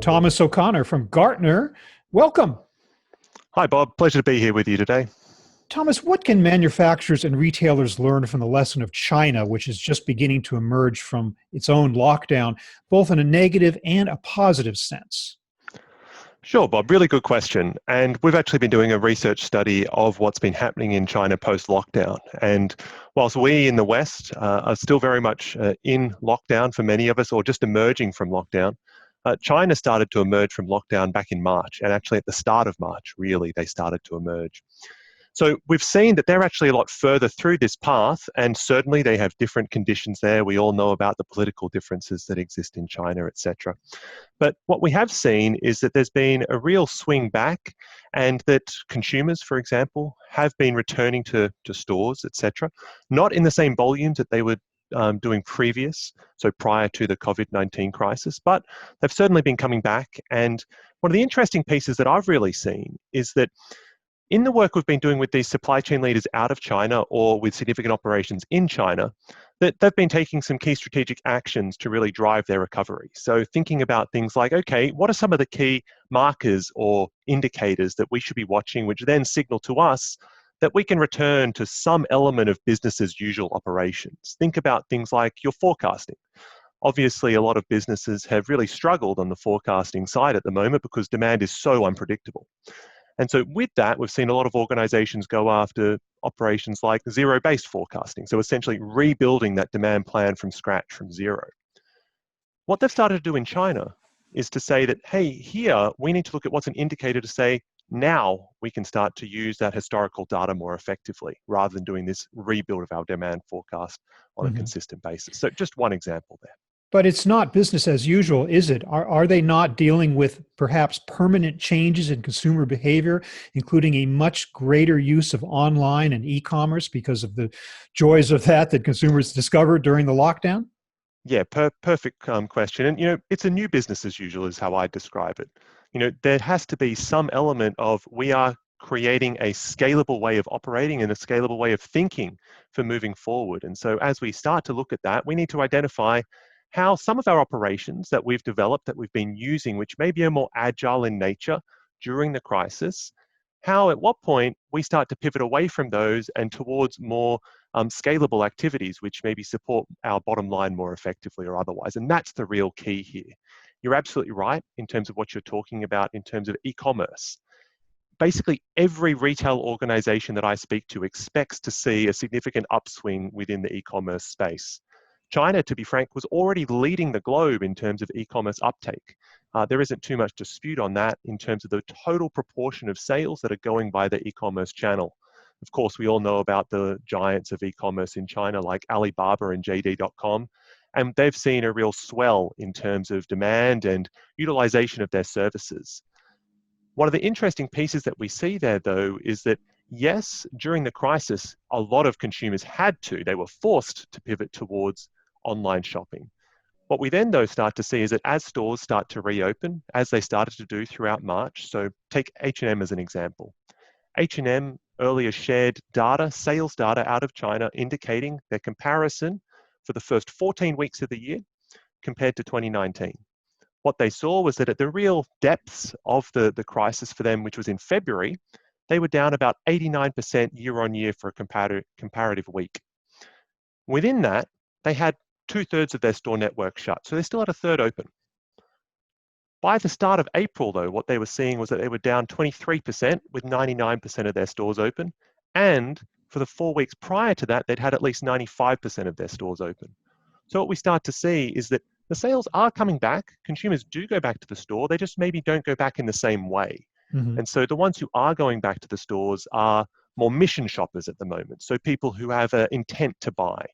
Thomas O'Connor from Gartner. Welcome. Hi, Bob. Pleasure to be here with you today. Thomas, what can manufacturers and retailers learn from the lesson of China, which is just beginning to emerge from its own lockdown, both in a negative and a positive sense? Sure, Bob. Really good question. And we've actually been doing a research study of what's been happening in China post-lockdown. And whilst we in the West are still very much in lockdown for many of us, or just emerging from lockdown, China started to emerge from lockdown back in March. And actually at the start of March, really, they started to emerge. So we've seen that they're actually a lot further through this path, and certainly they have different conditions there. We all know about the political differences that exist in China, etc. But what we have seen is that there's been a real swing back, and that consumers, for example, have been returning to stores, etc., not in the same volumes that they were doing previous, so prior to the COVID-19 crisis, but they've certainly been coming back. And one of the interesting pieces that I've really seen is that in the work we've been doing with these supply chain leaders out of China or with significant operations in China, that they've been taking some key strategic actions to really drive their recovery. So thinking about things like, okay, what are some of the key markers or indicators that we should be watching, which then signal to us that we can return to some element of business as usual operations. Think about things like your forecasting. Obviously, a lot of businesses have really struggled on the forecasting side at the moment because demand is so unpredictable. And so with that, we've seen a lot of organizations go after operations like zero-based forecasting. So essentially rebuilding that demand plan from scratch, from zero. What they've started to do in China is to say that, hey, here we need to look at what's an indicator to say, now we can start to use that historical data more effectively rather than doing this rebuild of our demand forecast on a consistent basis. So just one example there. But it's not business as usual, is it? Are they not dealing with perhaps permanent changes in consumer behavior, including a much greater use of online and e-commerce because of the joys of that consumers discovered during the lockdown? Yeah, perfect question. And, it's a new business as usual is how I describe it. There has to be some element of we are creating a scalable way of operating and a scalable way of thinking for moving forward. And so as we start to look at that, we need to identify how some of our operations that we've developed, that we've been using, which maybe are more agile in nature during the crisis, how at what point we start to pivot away from those and towards more scalable activities, which maybe support our bottom line more effectively or otherwise. And that's the real key here. You're absolutely right in terms of what you're talking about in terms of e-commerce. Basically, every retail organization that I speak to expects to see a significant upswing within the e-commerce space. China, to be frank, was already leading the globe in terms of e-commerce uptake. There isn't too much dispute on that in terms of the total proportion of sales that are going by the e-commerce channel. Of course, we all know about the giants of e-commerce in China like Alibaba and JD.com, and they've seen a real swell in terms of demand and utilization of their services. One of the interesting pieces that we see there, though, is that yes, during the crisis, a lot of consumers they were forced to pivot towards online shopping. What we then, though, start to see is that as stores start to reopen, as they started to do throughout March, so take H&M as an example. H&M earlier shared data, sales data out of China, indicating their comparison for the first 14 weeks of the year compared to 2019. What they saw was that at the real depths of the crisis for them, which was in February, they were down about 89% year on year for a comparative week. Within that, they had 2/3 of their store network shut, so they still had a third open. By the start of April, though, what they were seeing was that they were down 23% with 99% of their stores open. And for the 4 weeks prior to that, they'd had at least 95% of their stores open. So what we start to see is that the sales are coming back. Consumers do go back to the store. They just maybe don't go back in the same way. And so the ones who are going back to the stores are more mission shoppers at the moment. So people who have an intent to buy.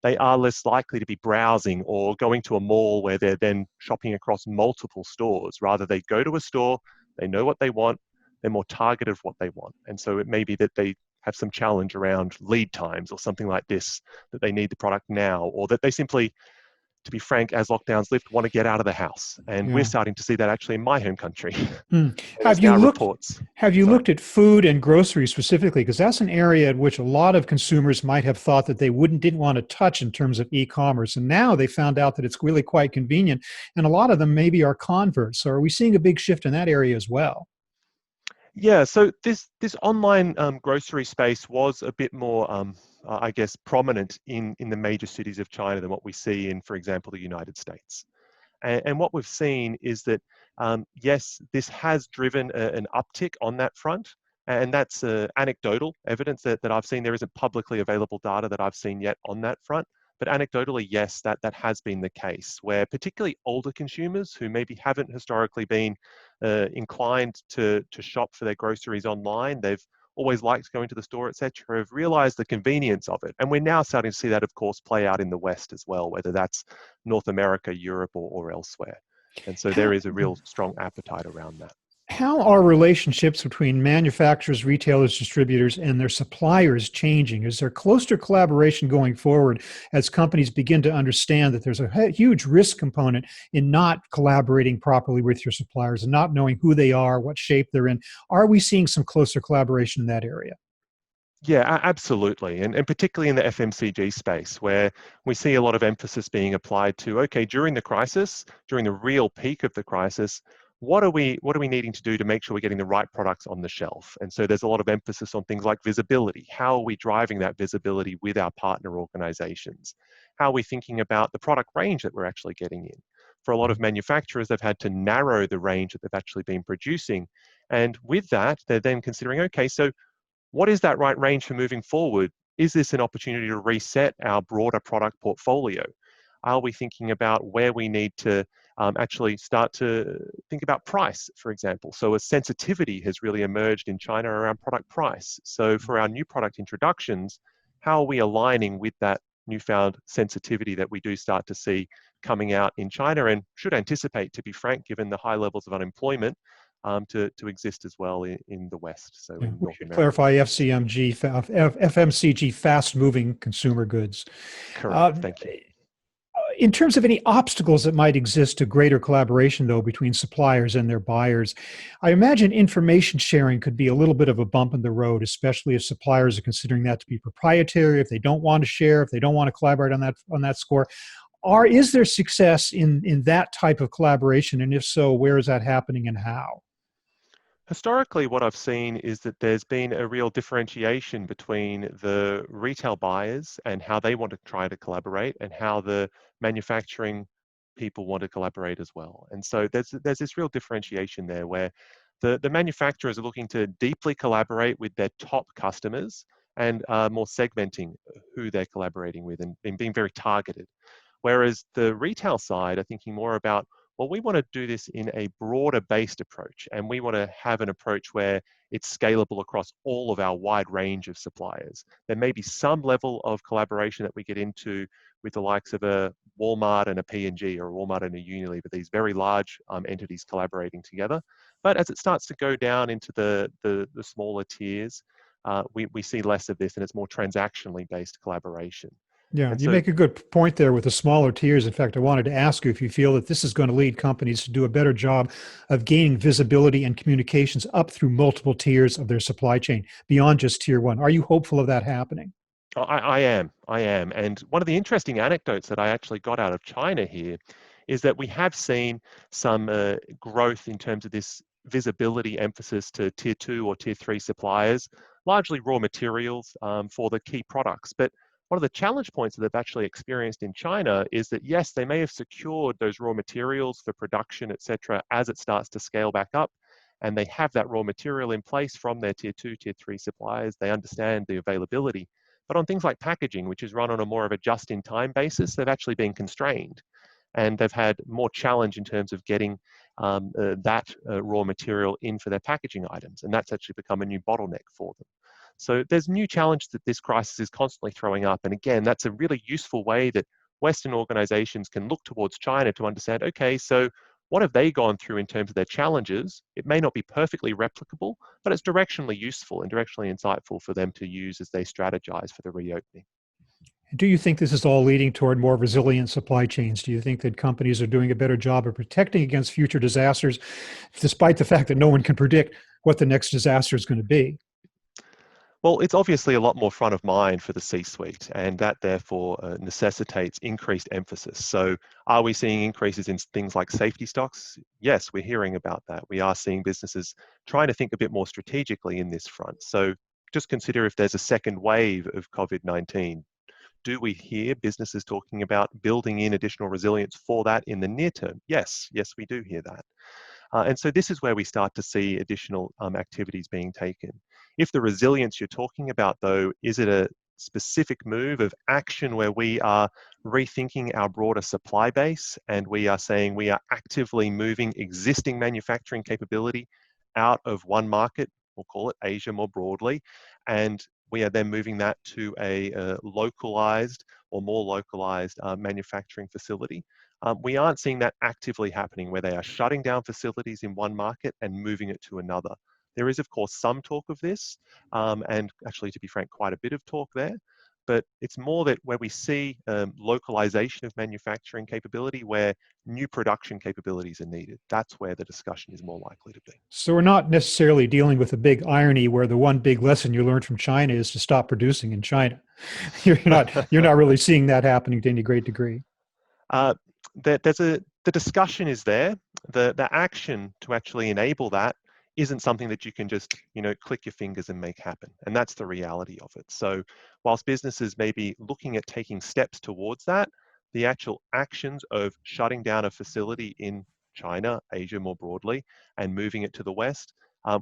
They are less likely to be browsing or going to a mall where they're then shopping across multiple stores. Rather, they go to a store, they know what they want, they're more targeted of what they want. And so it may be that they have some challenge around lead times or something like this, that they need the product now, or that they simply to be frank, as lockdowns lift, want to get out of the house. And we're Yeah. starting to see that actually in my home country. Hmm. There's Have you now looked reports. have you Sorry. looked at food and groceries specifically? Because that's an area in which a lot of consumers might have thought that they didn't want to touch in terms of e-commerce. And now they found out that it's really quite convenient. And a lot of them maybe are converts. So are we seeing a big shift in that area as well? Yeah, so this online grocery space was a bit more, I guess, prominent in the major cities of China than what we see in, for example, the United States. And what we've seen is that, yes, this has driven an uptick on that front. And that's anecdotal evidence that I've seen. There isn't publicly available data that I've seen yet on that front. But anecdotally, yes, that has been the case, where particularly older consumers who maybe haven't historically been inclined to shop for their groceries online, they've always liked going to the store, etc., have realized the convenience of it. And we're now starting to see that, of course, play out in the West as well, whether that's North America, Europe, or elsewhere. And so there How, is a real strong appetite around that. how are relationships between manufacturers, retailers, distributors, and their suppliers changing? Is there closer collaboration going forward as companies begin to understand that there's a huge risk component in not collaborating properly with your suppliers and not knowing who they are, what shape they're in? Are we seeing some closer collaboration in that area? Yeah, absolutely. And particularly in the FMCG space, where we see a lot of emphasis being applied to, okay, during the crisis, during the real peak of the crisis, what are we needing to do to make sure we're getting the right products on the shelf? And so there's a lot of emphasis on things like visibility. How are we driving that visibility with our partner organizations? How are we thinking about the product range that we're actually getting in? For a lot of manufacturers, they've had to narrow the range that they've actually been producing. And with that, they're then considering, okay, so what is that right range for moving forward? Is this an opportunity to reset our broader product portfolio? Are we thinking about where we need to actually start to think about price, for example? So a sensitivity has really emerged in China around product price. So for our new product introductions, how are we aligning with that newfound sensitivity that we do start to see coming out in China and should anticipate, to be frank, given the high levels of unemployment, to exist as well in the West, so Yeah, in we North should America. clarify FMCG, fast-moving consumer goods. Correct, Uh, thank you. in terms of any obstacles that might exist to greater collaboration, though, between suppliers and their buyers, I imagine information sharing could be a little bit of a bump in the road, especially if suppliers are considering that to be proprietary, if they don't want to share, if they don't want to collaborate on that score. Is there success in that type of collaboration? And if so, where is that happening and how? Historically, what I've seen is that there's been a real differentiation between the retail buyers and how they want to try to collaborate and how the manufacturing people want to collaborate as well. And so there's this real differentiation there where the manufacturers are looking to deeply collaborate with their top customers and more segmenting who they're collaborating with and being very targeted. Whereas the retail side are thinking more about, well, we want to do this in a broader based approach, and we want to have an approach where it's scalable across all of our wide range of suppliers. There may be some level of collaboration that we get into with the likes of a Walmart and a P&G or a Walmart and a Unilever, these very large entities collaborating together. But as it starts to go down into the smaller tiers, we see less of this, and it's more transactionally based collaboration. Yeah, And you so make a good point there with the smaller tiers. In fact, I wanted to ask you if you feel that this is going to lead companies to do a better job of gaining visibility and communications up through multiple tiers of their supply chain beyond just tier one. Are you hopeful of that happening? I am. And one of the interesting anecdotes that I actually got out of China here is that we have seen some growth in terms of this visibility emphasis to tier two or tier three suppliers, largely raw materials for the key products. But one of the challenge points that they've actually experienced in China is that, yes, they may have secured those raw materials for production, et cetera, as it starts to scale back up. And they have that raw material in place from their tier two, tier three suppliers. They understand the availability. But on things like packaging, which is run on a more of a just-in-time basis, they've actually been constrained. And they've had more challenge in terms of getting that raw material in for their packaging items. And that's actually become a new bottleneck for them. So there's new challenge that this crisis is constantly throwing up. And again, that's a really useful way that Western organizations can look towards China to understand, okay, so what have they gone through in terms of their challenges? It may not be perfectly replicable, but it's directionally useful and directionally insightful for them to use as they strategize for the reopening. Do you think this is all leading toward more resilient supply chains? Do you think that companies are doing a better job of protecting against future disasters, despite the fact that no one can predict what the next disaster is going to be? Well, it's obviously a lot more front of mind for the C-suite, and that therefore necessitates increased emphasis. So, are we seeing increases in things like safety stocks? Yes, we're hearing about that. We are seeing businesses trying to think a bit more strategically in this front. So, just consider if there's a second wave of COVID-19. Do we hear businesses talking about building in additional resilience for that in the near term? Yes, yes, we do hear that. And so this is where we start to see additional activities being taken. If the resilience you're talking about, though, is it a specific move of action where we are rethinking our broader supply base and we are saying we are actively moving existing manufacturing capability out of one market, we'll call it Asia more broadly, and we are then moving that to a localized or more localized manufacturing facility. We aren't seeing that actively happening where they are shutting down facilities in one market and moving it to another. There is, of course, some talk of this, and actually, to be frank, quite a bit of talk there. But it's more that where we see localization of manufacturing capability, where new production capabilities are needed. That's where the discussion is more likely to be. So we're not necessarily dealing with a big irony where the one big lesson you learned from China is to stop producing in China. You're not really seeing that happening to any great degree. uh, the discussion is there. The action to actually enable that isn't something that you can just click your fingers and make happen, and that's the reality of it. So whilst businesses may be looking at taking steps towards that, the actual actions of shutting down a facility in China, Asia more broadly, and moving it to the West,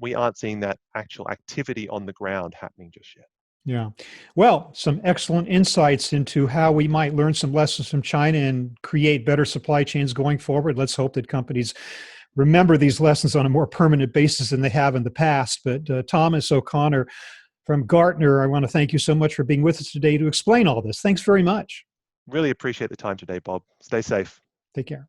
we aren't seeing that actual activity on the ground happening just yet. Yeah. Well, some excellent insights into how we might learn some lessons from China and create better supply chains going forward. Let's hope that companies remember these lessons on a more permanent basis than they have in the past. But Thomas O'Connor from Gartner, I want to thank you so much for being with us today to explain all this. Thanks very much. Really appreciate the time today, Bob. Stay safe. Take care.